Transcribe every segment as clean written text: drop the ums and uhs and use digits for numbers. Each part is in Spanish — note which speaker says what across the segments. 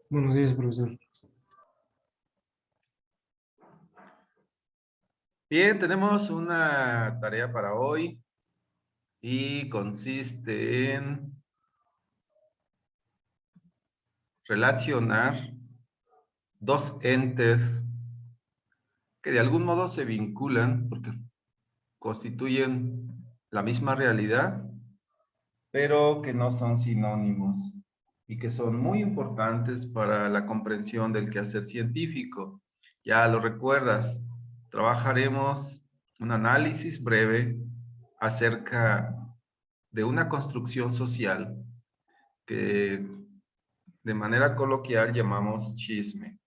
Speaker 1: Buenos días, profesor.
Speaker 2: Bien, tenemos una tarea para hoy y consiste en relacionar dos entes que de algún modo se vinculan porque constituyen la misma realidad, pero que no son sinónimos y que son muy importantes para la comprensión del quehacer científico. Ya lo recuerdas, trabajaremos un análisis breve acerca de una construcción social que de manera coloquial llamamos chisme.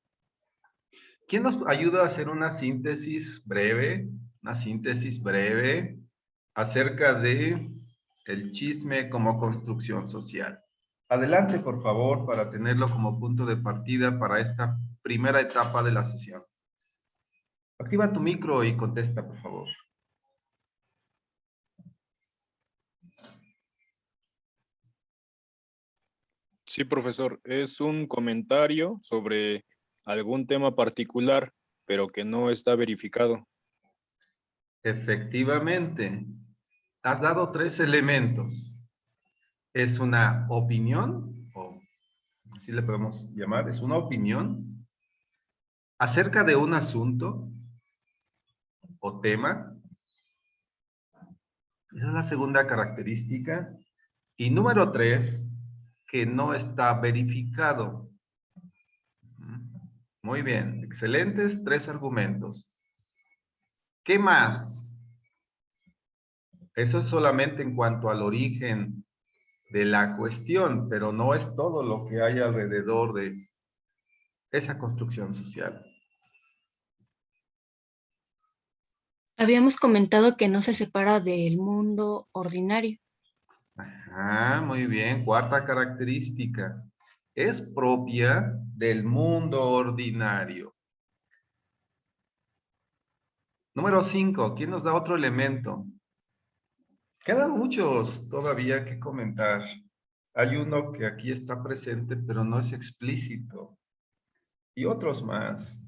Speaker 2: ¿Quién nos ayuda a hacer una síntesis breve acerca de el chisme como construcción social? Adelante, por favor, para tenerlo como punto de partida para esta primera etapa de la sesión. Activa tu micro y contesta, por favor.
Speaker 3: Sí, profesor, es un comentario sobre algún tema particular, pero que no está verificado.
Speaker 2: Efectivamente, has dado tres elementos. Es una opinión, o así le podemos llamar, es una opinión acerca de un asunto o tema. Esa es la segunda característica. Y número tres, que no está verificado. Muy bien, excelentes tres argumentos. ¿Qué más? Eso es solamente en cuanto al origen de la cuestión, pero no es todo lo que hay alrededor de esa construcción social.
Speaker 4: Habíamos comentado que no se separa del mundo ordinario.
Speaker 2: Ah, muy bien. Cuarta característica. Es propia del mundo ordinario. Número 5. ¿Quién nos da otro elemento? Quedan muchos todavía que comentar. Hay uno que aquí está presente, pero no es explícito. Y otros más.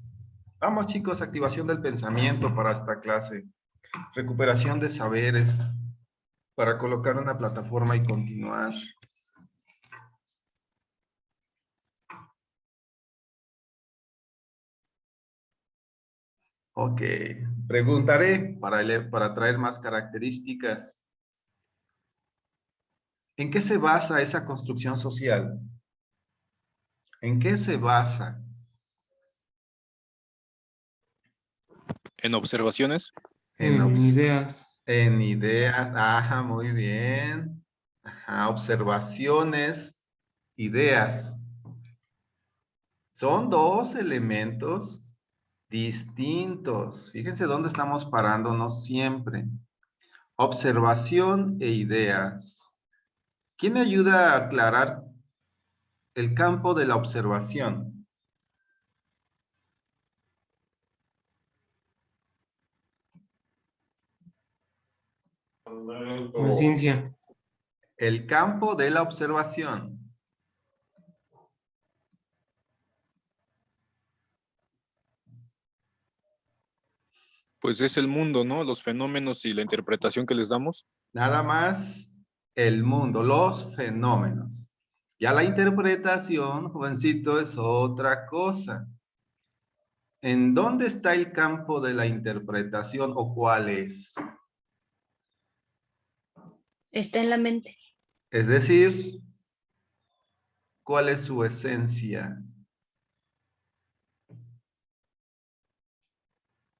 Speaker 2: Vamos, chicos, activación del pensamiento para esta clase. Recuperación de saberes para colocar una plataforma y continuar. Ok, preguntaré para traer más características. ¿En qué se basa esa construcción social? ¿En qué se basa?
Speaker 3: En observaciones,
Speaker 2: En,
Speaker 1: En ideas.
Speaker 2: en ideas, ajá, muy bien. Ajá, observaciones, ideas. Son dos elementos distintos. Fíjense dónde estamos parándonos siempre. Observación e ideas. ¿Quién me ayuda a aclarar el campo de la observación?
Speaker 1: La ciencia.
Speaker 2: El campo de la observación.
Speaker 3: pues es el mundo, ¿no? Los fenómenos y la interpretación que les damos.
Speaker 2: Nada más el mundo, los fenómenos. Ya la interpretación, jovencito, es otra cosa. ¿En dónde está el campo de la interpretación o cuál es?
Speaker 4: Está en la mente.
Speaker 2: Es decir, ¿cuál es su esencia?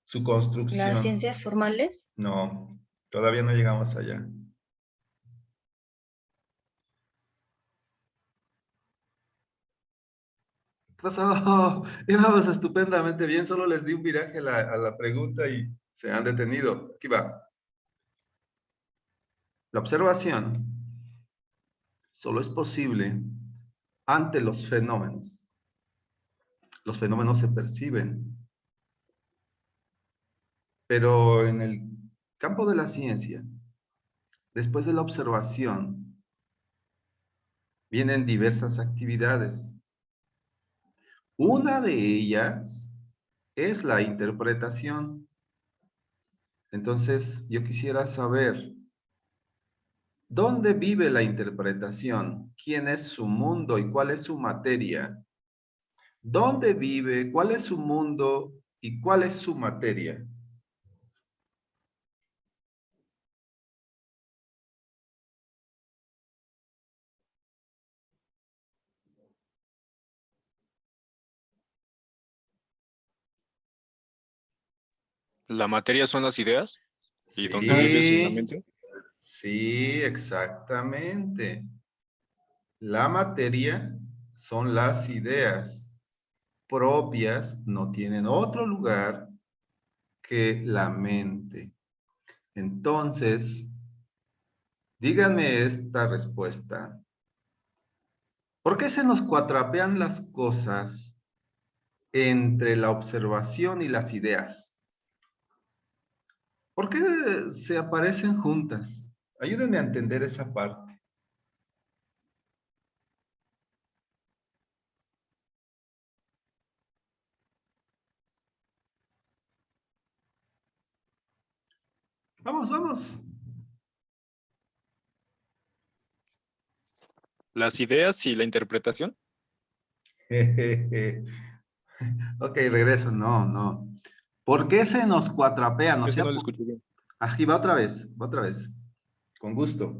Speaker 2: Su
Speaker 4: Las
Speaker 2: construcción.
Speaker 4: ciencias formales.
Speaker 2: No, todavía no llegamos allá. ¿Qué pasó? Íbamos estupendamente bien, solo les di un viraje a la pregunta y se han detenido. Aquí va. La observación solo es posible ante los fenómenos. Los fenómenos se perciben, pero en el campo de la ciencia, después de la observación, vienen diversas actividades. Una de ellas es la interpretación. Entonces, yo quisiera saber, ¿dónde vive la interpretación? ¿Quién es su mundo y cuál es su materia? ¿Dónde vive? ¿Cuál es su mundo y cuál es su materia?
Speaker 3: ¿La materia son las ideas? ¿Y dónde vive es en la
Speaker 2: Sí,
Speaker 3: mente?
Speaker 2: sí, exactamente. La materia son las ideas propias, no tienen otro lugar que la mente. Entonces, díganme esta respuesta. ¿Por qué se nos cuatrapean las cosas entre la observación y las ideas? ¿Por qué se aparecen juntas? Ayúdenme a entender esa parte. Vamos, vamos.
Speaker 3: ¿Las ideas y la interpretación?
Speaker 2: Ok, regreso. No, no. ¿Por qué se nos cuatrapean? O
Speaker 3: Es que
Speaker 2: sea,
Speaker 3: no lo escuché bien.
Speaker 2: aquí va otra vez, va otra vez. Con gusto.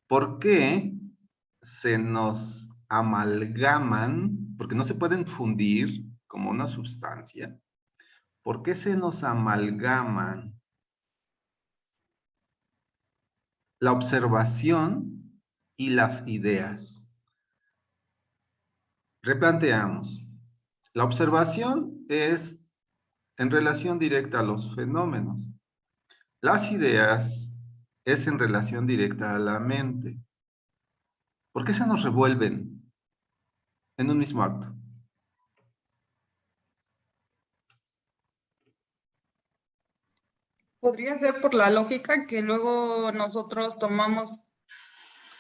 Speaker 2: ¿Por qué se nos amalgaman? Porque no se pueden fundir como una sustancia. ¿Por qué se nos amalgaman la observación y las ideas? Replanteamos. La observación es en relación directa a los fenómenos. Las ideas es en relación directa a la mente. ¿Por qué se nos revuelven en un mismo acto?
Speaker 5: Podría ser por la lógica que luego nosotros tomamos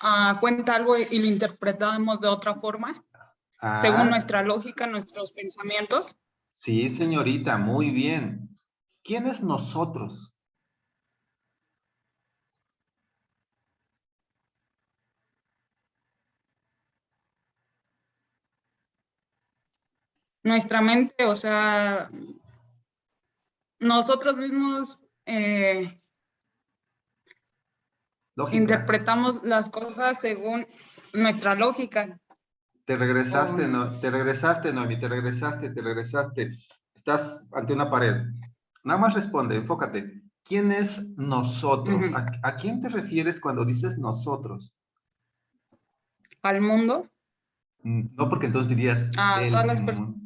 Speaker 5: a cuenta algo y lo interpretamos de otra forma, según
Speaker 2: Ah,
Speaker 5: nuestra lógica, nuestros pensamientos.
Speaker 2: sí, señorita, muy bien. ¿Quién es nosotros?
Speaker 5: Nuestra mente, o sea, nosotros mismos
Speaker 2: Lógica.
Speaker 5: interpretamos las cosas según nuestra lógica.
Speaker 2: Te
Speaker 5: O
Speaker 2: regresaste, no, te regresaste, Noemi, te regresaste, te regresaste. Estás ante una pared. Nada más responde, enfócate. ¿Quién es nosotros?
Speaker 5: Ujú.
Speaker 2: ¿A quién te refieres cuando dices nosotros?
Speaker 5: Al mundo,
Speaker 2: No, porque entonces dirías
Speaker 5: a
Speaker 2: el
Speaker 5: todas las
Speaker 2: mundo.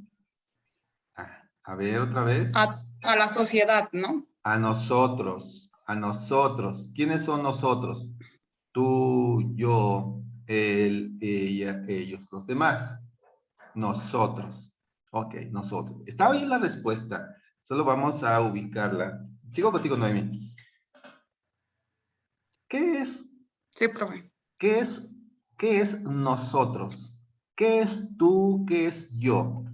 Speaker 2: A ver, otra vez.
Speaker 5: a la sociedad, ¿no?
Speaker 2: A nosotros, a nosotros. ¿Quiénes son nosotros? Tú, yo, él, ella, ellos, los demás. Nosotros. Ok, nosotros. Está bien la respuesta. Solo vamos a ubicarla. Sigo contigo, Noemi. ¿Qué es,
Speaker 5: Sí, profe.
Speaker 2: qué es, qué es nosotros? ¿Qué es tú? ¿Qué es yo?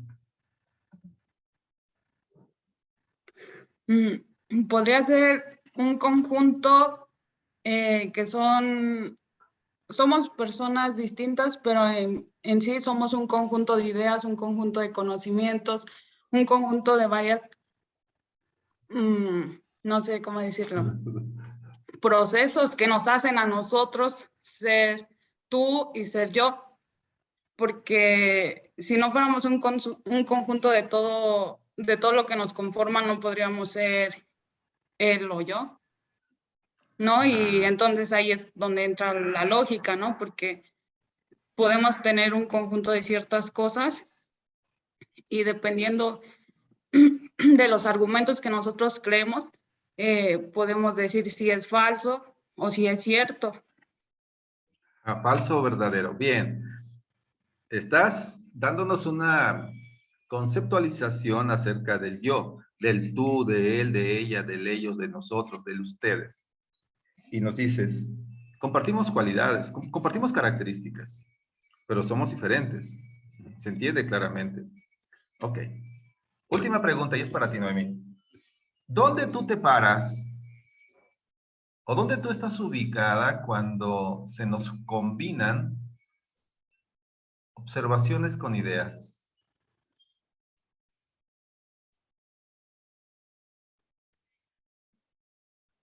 Speaker 5: Podría ser un conjunto que somos personas distintas, pero en sí somos un conjunto de ideas, un conjunto de conocimientos, un conjunto de varias, no sé cómo decirlo, procesos que nos hacen a nosotros ser tú y ser yo, porque si no fuéramos un conjunto de todo lo que nos conforma, no podríamos ser él o yo, ¿no? Y
Speaker 2: Ah,
Speaker 5: entonces ahí es donde entra la lógica, ¿no? Porque podemos tener un conjunto de ciertas cosas y dependiendo de los argumentos que nosotros creemos, podemos decir si es falso o si es cierto.
Speaker 2: falso o verdadero. Bien. Estás dándonos una conceptualización acerca del yo, del tú, de él, de ella, del ellos, de nosotros, del ustedes. Y nos dices, compartimos cualidades, compartimos características, pero somos diferentes. Se entiende claramente. Ok. Última pregunta y es para ti, Noemí. ¿Dónde tú te paras o dónde tú estás ubicada cuando se nos combinan observaciones con ideas?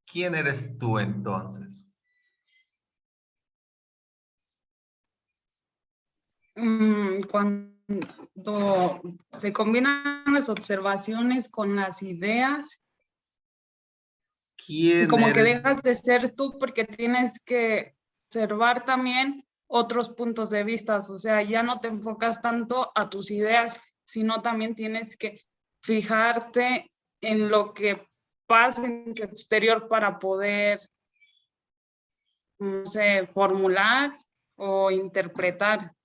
Speaker 2: ¿Quién eres tú entonces?
Speaker 5: Cuando se combinan las observaciones con las ideas y
Speaker 2: ¿Quién
Speaker 5: como que
Speaker 2: eres?
Speaker 5: dejas de ser tú porque tienes que observar también otros puntos de vista, o sea, ya no te enfocas tanto a tus ideas, sino también tienes que fijarte en lo que pasa en tu exterior para poder, no sé, formular o interpretar.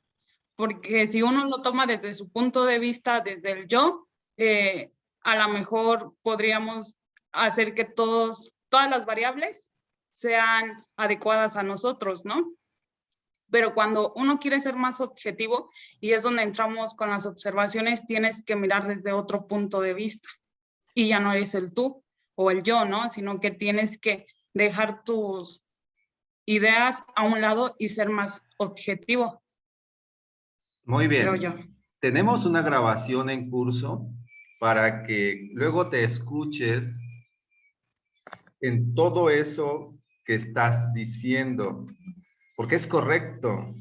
Speaker 5: Porque si uno lo toma desde su punto de vista, desde el yo, a lo mejor podríamos hacer que todas las variables sean adecuadas a nosotros, ¿no? Pero cuando uno quiere ser más objetivo, y es donde entramos con las observaciones, tienes que mirar desde otro punto de vista. Y ya no eres el tú o el yo, ¿no? Sino que tienes que dejar tus ideas a un lado y ser más objetivo,
Speaker 2: Muy
Speaker 5: creo
Speaker 2: bien.
Speaker 5: yo.
Speaker 2: Tenemos una grabación en curso para que luego te escuches en todo eso que estás diciendo, porque es correcto.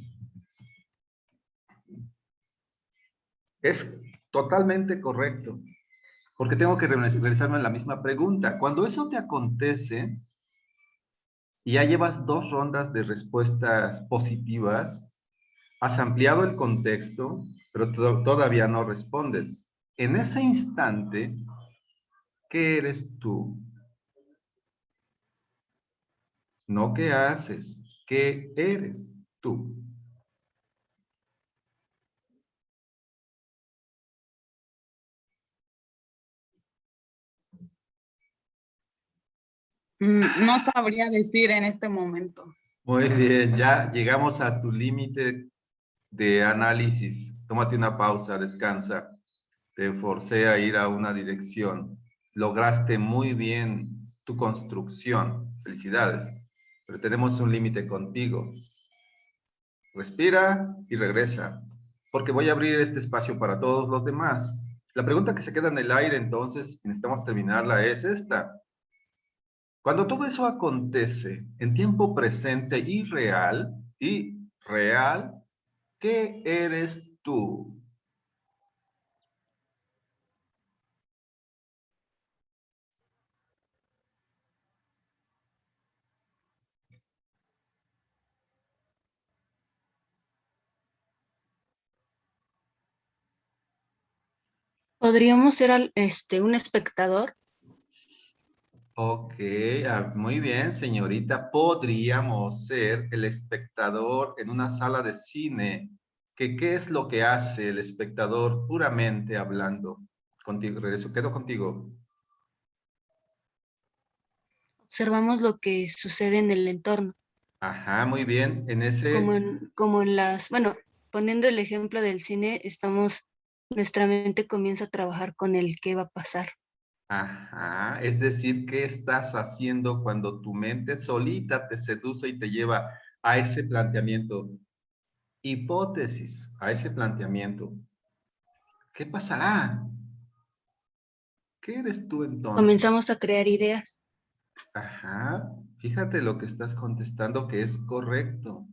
Speaker 2: Es totalmente correcto, porque tengo que realizarme la misma pregunta. Cuando eso te acontece y ya llevas 2 rondas de respuestas positivas, has ampliado el contexto, pero todavía no respondes. En ese instante, ¿qué eres tú? No qué haces, ¿qué eres tú?
Speaker 5: No sabría decir en este momento.
Speaker 2: Muy bien, ya llegamos a tu límite de análisis. Tómate una pausa, descansa. Te forcé a ir a una dirección. Lograste muy bien tu construcción. Felicidades. Pero tenemos un límite contigo. Respira y regresa, porque voy a abrir este espacio para todos los demás. La pregunta que se queda en el aire, entonces, y necesitamos terminarla, es esta. Cuando todo eso acontece en tiempo presente y real, ¿qué eres tú?
Speaker 4: Podríamos ser un espectador.
Speaker 2: Ok, muy bien, señorita. Podríamos ser el espectador en una sala de cine. ¿Qué es lo que hace el espectador puramente hablando? Contigo, regreso, quedo contigo.
Speaker 4: Observamos lo que sucede en el entorno,
Speaker 2: Ajá, muy bien. En ese,
Speaker 4: como en las, bueno, poniendo el ejemplo del cine, nuestra mente comienza a trabajar con el qué va a pasar.
Speaker 2: ajá, es decir, ¿qué estás haciendo cuando tu mente solita te seduce y te lleva a ese planteamiento? Hipótesis, a ese planteamiento. ¿Qué pasará? ¿Qué eres tú entonces?
Speaker 4: Comenzamos a crear ideas.
Speaker 2: Ajá, fíjate lo que estás contestando que es correcto.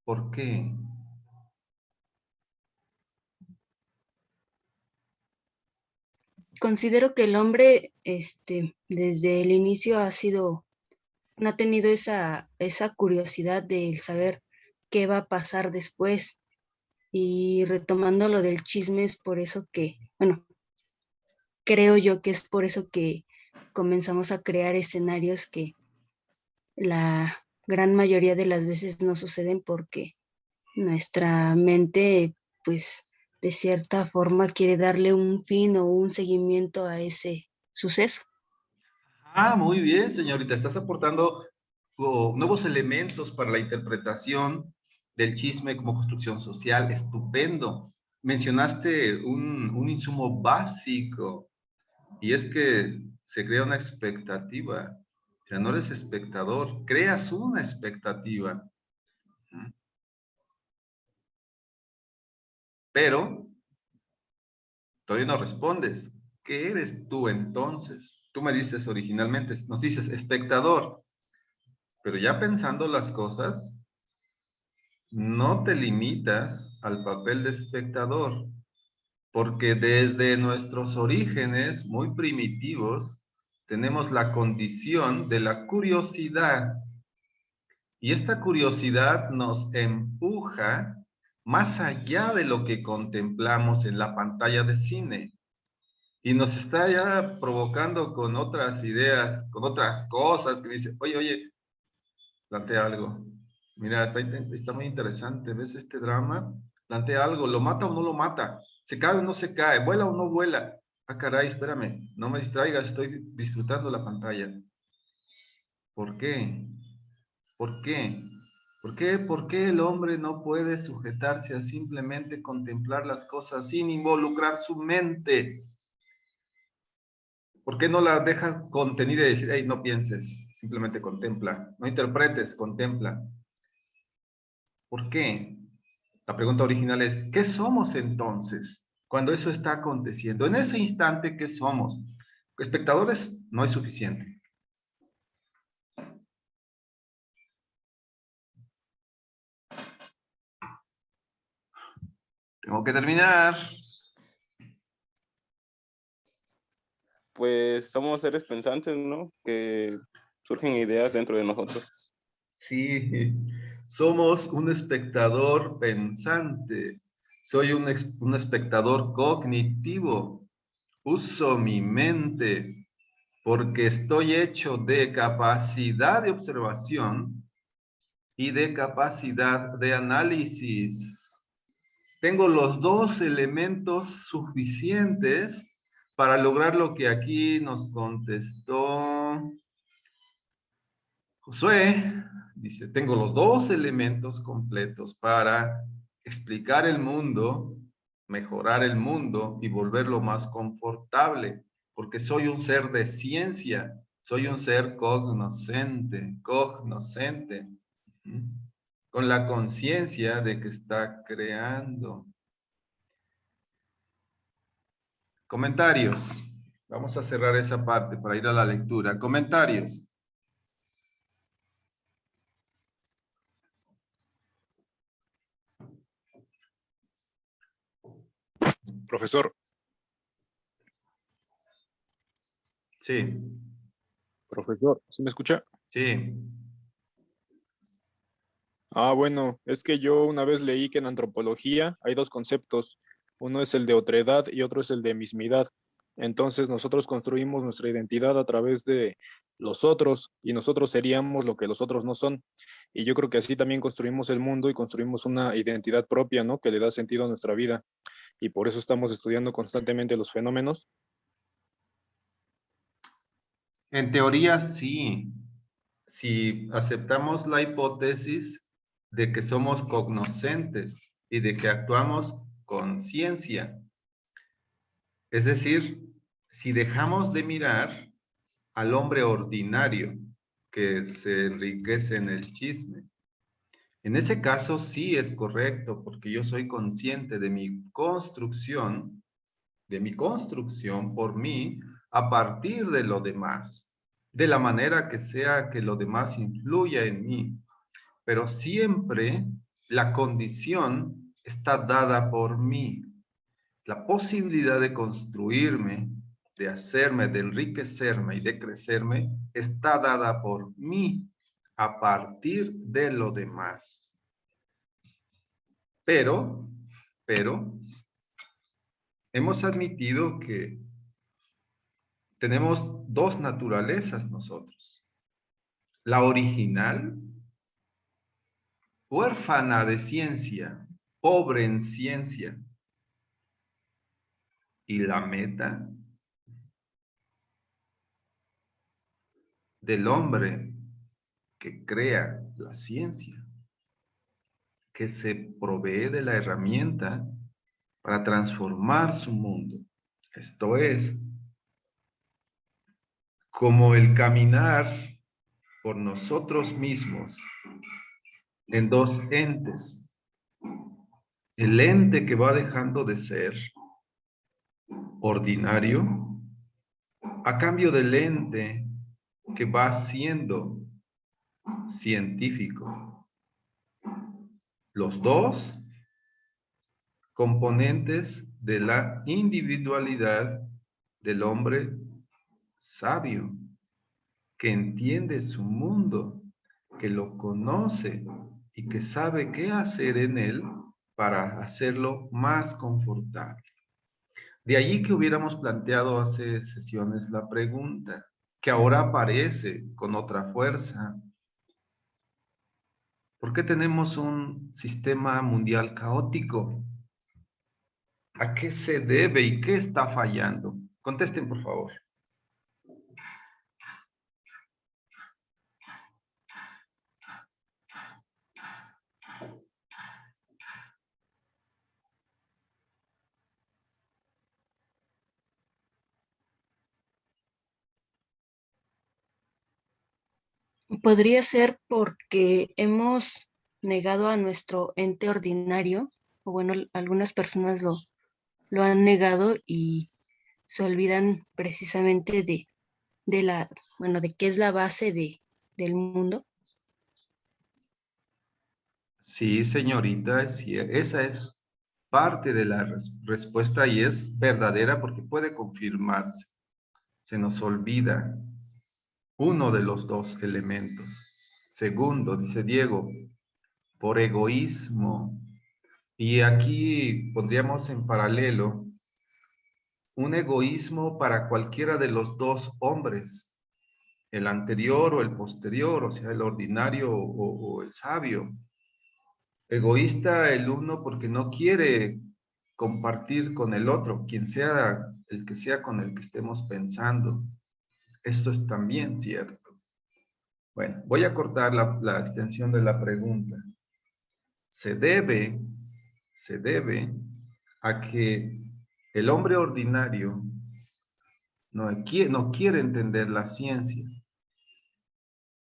Speaker 2: ¿Por qué?
Speaker 4: Considero que el hombre, desde el inicio no ha tenido esa curiosidad de saber qué va a pasar después. Y retomando lo del chisme, es por eso que, bueno, creo yo que es por eso que comenzamos a crear escenarios que la gran mayoría de las veces no suceden porque nuestra mente, pues, de cierta forma quiere darle un fin o un seguimiento a ese suceso.
Speaker 2: Ah, muy bien, señorita. Estás aportando nuevos elementos para la interpretación del chisme como construcción social. Estupendo. mencionaste un insumo básico, y es que se crea una expectativa. O sea, no eres espectador, creas una expectativa. Pero todavía no respondes. ¿Qué eres tú entonces? Tú me dices originalmente, nos dices espectador, pero ya pensando las cosas, no te limitas al papel de espectador, porque desde nuestros orígenes muy primitivos tenemos la condición de la curiosidad, y esta curiosidad nos empuja más allá de lo que contemplamos en la pantalla de cine. Y nos está ya provocando con otras ideas, con otras cosas, que dice, oye, plantea algo. Mira, está muy interesante, ¿ves este drama? Plantea algo, ¿lo mata o no lo mata? ¿Se cae o no se cae? ¿Vuela o no vuela? Ah, caray, espérame, no me distraigas, estoy disfrutando la pantalla. ¿Por qué? ¿Por qué? ¿Por qué? ¿Por qué el hombre no puede sujetarse a simplemente contemplar las cosas sin involucrar su mente? ¿Por qué no la dejas contenida y decir, hey, no pienses, simplemente contempla, no interpretes, contempla? ¿Por qué? La pregunta original es, ¿qué somos entonces cuando eso está aconteciendo? En ese instante, ¿qué somos? Espectadores no es suficiente. Tengo que terminar.
Speaker 6: Pues somos seres pensantes, ¿no? Que surgen ideas dentro de nosotros.
Speaker 2: Sí, somos un espectador pensante. Soy un espectador cognitivo. Uso mi mente porque estoy hecho de capacidad de observación y de capacidad de análisis. Tengo los dos elementos suficientes para lograr lo que aquí nos contestó Josué. Dice, tengo los dos elementos completos para explicar el mundo, mejorar el mundo y volverlo más confortable, porque soy un ser de ciencia, soy un ser cognoscente, con la conciencia de que está creando. Comentarios. Vamos a cerrar esa parte para ir a la lectura. Comentarios.
Speaker 3: Profesor,
Speaker 2: Sí,
Speaker 3: profesor, ¿sí me escucha?
Speaker 2: sí.
Speaker 3: Ah, bueno, es que yo una vez leí que en antropología hay dos conceptos. Uno es el de otredad y otro es el de mismidad. Entonces nosotros construimos nuestra identidad a través de los otros y nosotros seríamos lo que los otros no son. Y yo creo que así también construimos el mundo y construimos una identidad propia, ¿no? Que le da sentido a nuestra vida. Y por eso estamos estudiando constantemente los fenómenos.
Speaker 2: En teoría, sí. Si aceptamos la hipótesis de que somos cognoscentes y de que actuamos con ciencia. Es decir, si dejamos de mirar al hombre ordinario que se enriquece en el chisme. En ese caso sí es correcto, porque yo soy consciente de mi construcción por mí a partir de lo demás, de la manera que sea que lo demás influya en mí. Pero siempre la condición está dada por mí. La posibilidad de construirme, de hacerme, de enriquecerme y de crecerme está dada por mí a partir de lo demás. Pero, hemos admitido que tenemos dos naturalezas nosotros. La original, huérfana de ciencia, pobre en ciencia. Y la meta del hombre que crea la ciencia, que se provee de la herramienta para transformar su mundo. Esto es, como el caminar por nosotros mismos en dos entes. El ente que va dejando de ser ordinario a cambio del ente que va siendo científico. Los dos componentes de la individualidad del hombre sabio, que entiende su mundo, que lo conoce y que sabe qué hacer en él para hacerlo más confortable. De allí que hubiéramos planteado hace sesiones la pregunta, que ahora aparece con otra fuerza. ¿Por qué tenemos un sistema mundial caótico? ¿A qué se debe y qué está fallando? Contesten, por favor.
Speaker 4: Podría ser porque hemos negado a nuestro ente ordinario, o bueno, algunas personas lo han negado y se olvidan precisamente de la, bueno, de qué es la base del mundo.
Speaker 2: Sí, señorita, esa es parte de la respuesta y es verdadera porque puede confirmarse. Se nos olvida uno de los dos elementos. Segundo, dice Diego, por egoísmo. Y aquí pondríamos en paralelo un egoísmo para cualquiera de los dos hombres, el anterior o el posterior, o sea, el ordinario o el sabio. Egoísta el uno porque no quiere compartir con el otro, quien sea el que sea con el que estemos pensando. Esto es también cierto. Bueno, voy a cortar la extensión de la pregunta. Se debe a que el hombre ordinario no quiere entender la ciencia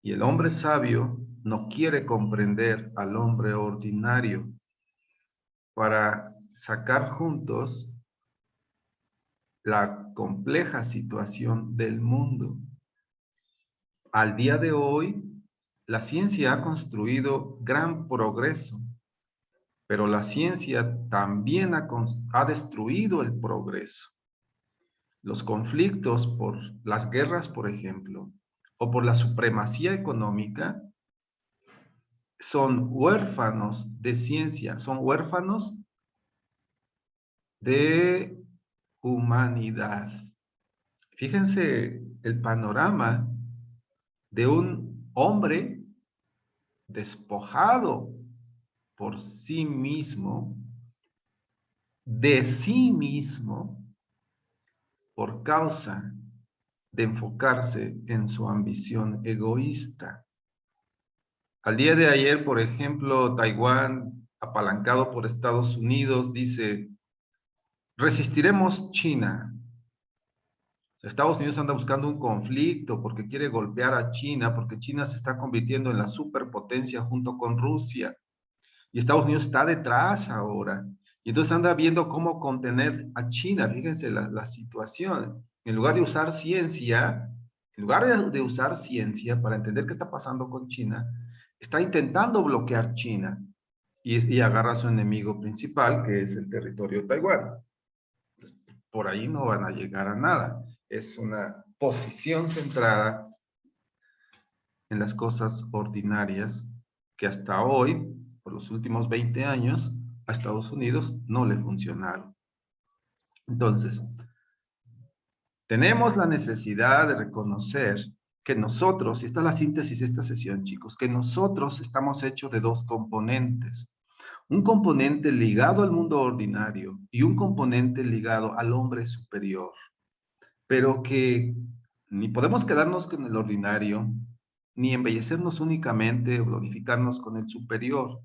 Speaker 2: y el hombre sabio no quiere comprender al hombre ordinario para sacar juntos la compleja situación del mundo. Al día de hoy, la ciencia ha construido gran progreso, pero la ciencia también ha destruido el progreso. Los conflictos por las guerras, por ejemplo, o por la supremacía económica, son huérfanos de ciencia, son huérfanos de humanidad. Fíjense el panorama de un hombre despojado por sí mismo, de sí mismo, por causa de enfocarse en su ambición egoísta. Al día de ayer, por ejemplo, Taiwán, apalancado por Estados Unidos, dice, resistiremos China. Estados Unidos anda buscando un conflicto porque quiere golpear a China, porque China se está convirtiendo en la superpotencia junto con Rusia. Y Estados Unidos está detrás ahora. Y entonces anda viendo cómo contener a China. Fíjense la situación. En lugar de usar ciencia, para entender qué está pasando con China, está intentando bloquear China. Y agarra a su enemigo principal, que es el territorio de Taiwán. Por ahí no van a llegar a nada. Es una posición centrada en las cosas ordinarias que hasta hoy, por los últimos 20 años, a Estados Unidos no le funcionaron. Entonces, tenemos la necesidad de reconocer que nosotros, y esta es la síntesis de esta sesión, chicos, que nosotros estamos hechos de dos componentes. Un componente ligado al mundo ordinario y un componente ligado al hombre superior. Pero que ni podemos quedarnos con el ordinario, ni embellecernos únicamente o glorificarnos con el superior.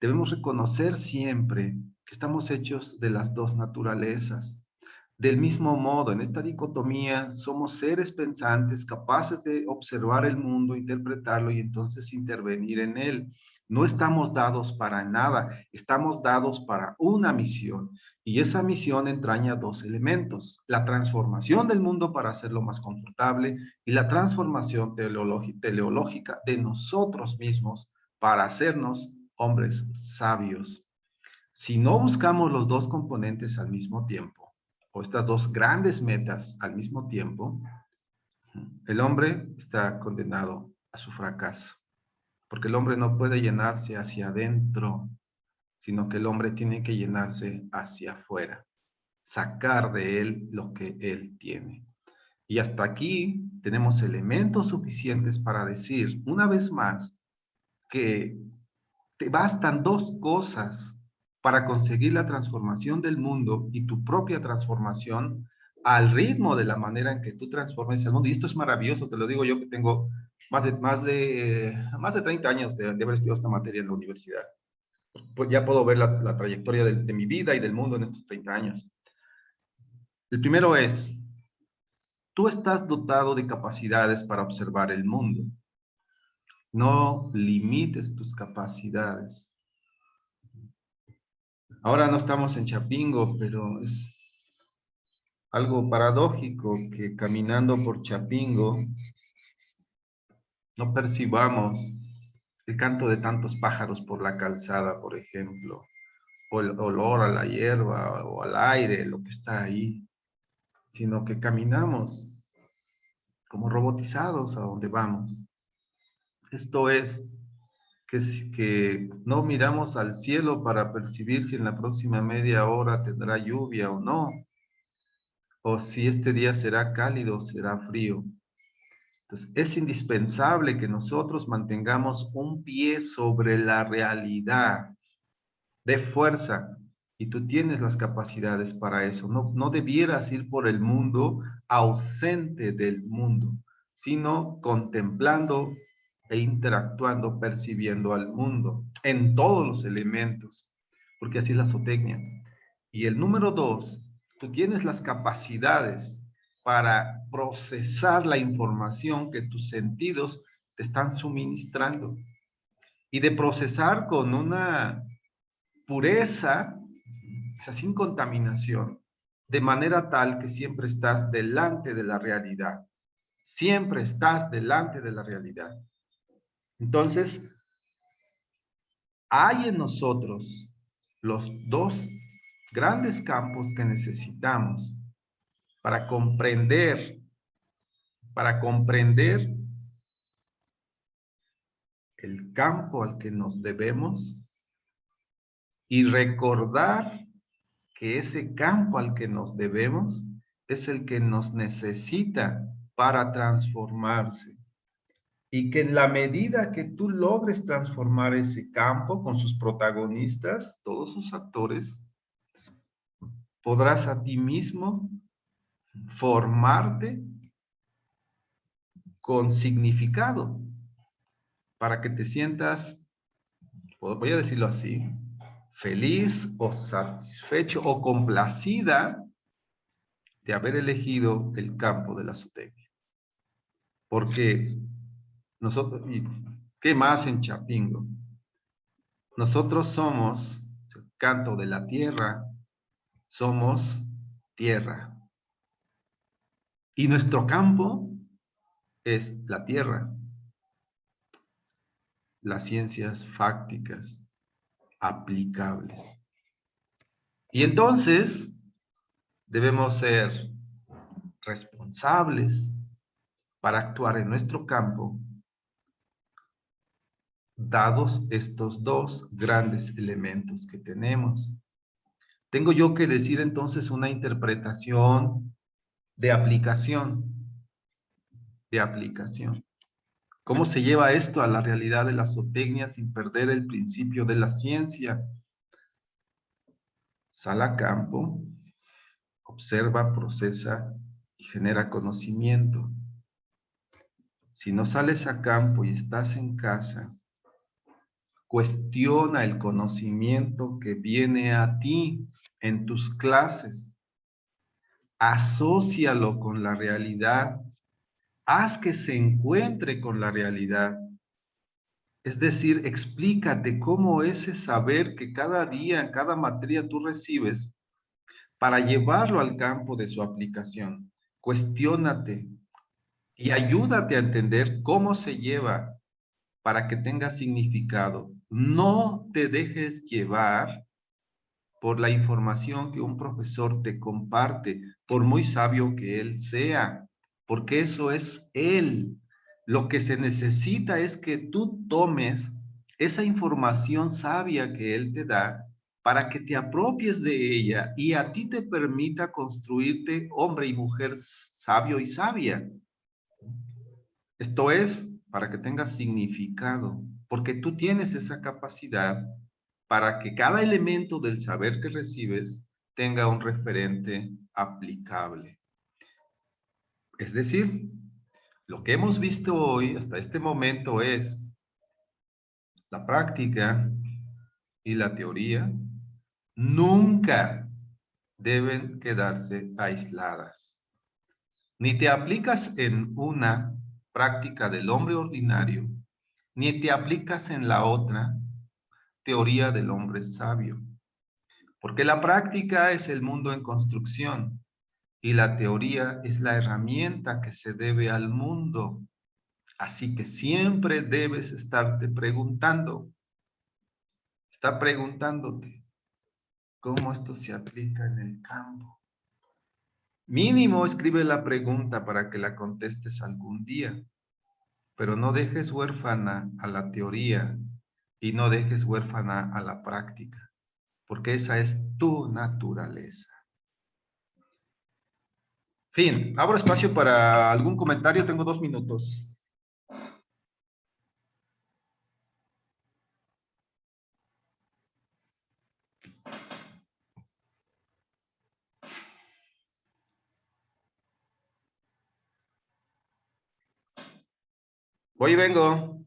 Speaker 2: Debemos reconocer siempre que estamos hechos de las dos naturalezas. Del mismo modo, en esta dicotomía, somos seres pensantes capaces de observar el mundo, interpretarlo y entonces intervenir en él. No estamos dados para nada, estamos dados para una misión. Y esa misión entraña dos elementos: la transformación del mundo para hacerlo más confortable y la transformación teleológica de nosotros mismos para hacernos hombres sabios. Si no buscamos los dos componentes al mismo tiempo, o estas dos grandes metas al mismo tiempo, el hombre está condenado a su fracaso, porque el hombre no puede llenarse hacia adentro, sino que el hombre tiene que llenarse hacia afuera, sacar de él lo que él tiene. Y hasta aquí tenemos elementos suficientes para decir, una vez más, que te bastan dos cosas para conseguir la transformación del mundo y tu propia transformación al ritmo de la manera en que tú transformes el mundo. Y esto es maravilloso, te lo digo yo que tengo más de 30 años de haber estudiado esta materia en la universidad. Pues ya puedo ver la trayectoria de mi vida y del mundo en estos 30 años. El primero es, tú estás dotado de capacidades para observar el mundo. No limites tus capacidades. Ahora no estamos en Chapingo, pero es algo paradójico que caminando por Chapingo no percibamos el canto de tantos pájaros por la calzada, por ejemplo, o el olor a la hierba o al aire, lo que está ahí, sino que caminamos como robotizados a donde vamos. Esto es que no miramos al cielo para percibir si en la próxima media hora tendrá lluvia o no, o si este día será cálido o será frío. Entonces, es indispensable que nosotros mantengamos un pie sobre la realidad de fuerza, y tú tienes las capacidades para eso. No debieras ir por el mundo ausente del mundo, sino contemplando e interactuando, percibiendo al mundo en todos los elementos, porque así es la zootecnia. Y el número dos, tú tienes las capacidades para procesar la información que tus sentidos te están suministrando y de procesar con una pureza, o sea, sin contaminación, de manera tal que siempre estás delante de la realidad. Siempre estás delante de la realidad. Entonces, hay en nosotros los dos grandes campos que necesitamos para comprender el campo al que nos debemos y recordar que ese campo al que nos debemos es el que nos necesita para transformarse. Y que en la medida que tú logres transformar ese campo con sus protagonistas, todos sus actores, podrás a ti mismo formarte con significado para que te sientas, voy a decirlo así, feliz o satisfecho o complacida de haber elegido el campo de la zootecnia. Porque nosotros, y ¿qué más en Chapingo? Nosotros somos el canto de la tierra, somos tierra. Y nuestro campo es la tierra, las ciencias fácticas aplicables. Y entonces debemos ser responsables para actuar en nuestro campo, dados estos dos grandes elementos que tenemos. Tengo yo que decir entonces una interpretación de aplicación. ¿Cómo se lleva esto a la realidad de la zootecnia sin perder el principio de la ciencia? Sal a campo, observa, procesa y genera conocimiento. Si no sales a campo y estás en casa, Cuestiona el conocimiento que viene a ti en tus clases. Asócialo con la realidad. Haz que se encuentre con la realidad. Es decir, explícate cómo ese saber que cada día, en cada materia tú recibes, para llevarlo al campo de su aplicación. Cuestiónate y ayúdate a entender cómo se lleva para que tenga significado. No te dejes llevar por la información que un profesor te comparte, por muy sabio que él sea, porque eso es él. Lo que se necesita es que tú tomes esa información sabia que él te da para que te apropies de ella y a ti te permita construirte hombre y mujer sabio y sabia. Esto es para que tenga significado, porque tú tienes esa capacidad para que cada elemento del saber que recibes tenga un referente aplicable. Es decir, lo que hemos visto hoy hasta este momento es la práctica y la teoría nunca deben quedarse aisladas. Ni te aplicas en una práctica del hombre ordinario, ni te aplicas en la otra teoría del hombre sabio. Porque la práctica es el mundo en construcción y la teoría es la herramienta que se debe al mundo. Así que siempre debes estarte preguntando, está preguntándote cómo esto se aplica en el campo. Mínimo escribe la pregunta para que la contestes algún día, pero no dejes huérfana a la teoría y no dejes huérfana a la práctica, porque esa es tu naturaleza. Fin, abro espacio para algún comentario, tengo 2 minutos. Voy y vengo.